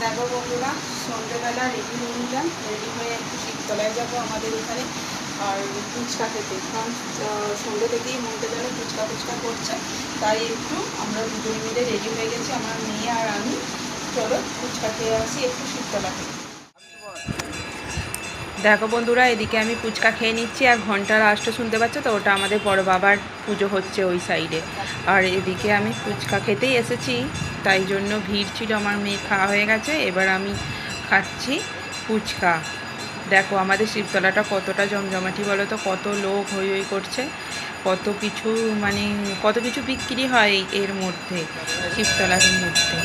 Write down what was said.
দেখো বন্ধুরা, সন্ধ্যেবেলা রেডি হয়ে নিলাম। রেডি হয়ে একটু শিবতলায় যাবো আমাদের এখানে আর ফুচকা খেতে, কারণ সন্ধ্যে থেকেই মনটা যেন ফুচকা ফুচকা করছে। তাই একটু আমরা দুজনে মিলে রেডি হয়ে গেছি, আমার মেয়ে আর আমি। চলো ফুচকা খেয়ে আসি একটু শিবতলা থেকে। দেখো বন্ধুরা, এদিকে আমি ফুচকা খেয়ে নিচ্ছি আর ঘন্টার আওয়াজটা শুনতে পাচ্ছ তো, ওটা আমাদের বড় বাবার পুজো হচ্ছে ওই সাইডে। আর এদিকে আমি ফুচকা খেতেই এসেছি, তাই জন্য ভিড় ছিল। আমার মেয়ে খাওয়া হয়ে গেছে, এবার আমি খাচ্ছি ফুচকা। দেখো আমাদের শিবতলাটা কতটা জমজমাটি বলো তো, কত লোক হই হই করছে, কত কিছু মানে কত কিছু বিক্রি হয় এর মধ্যে, শিবতলার মধ্যে।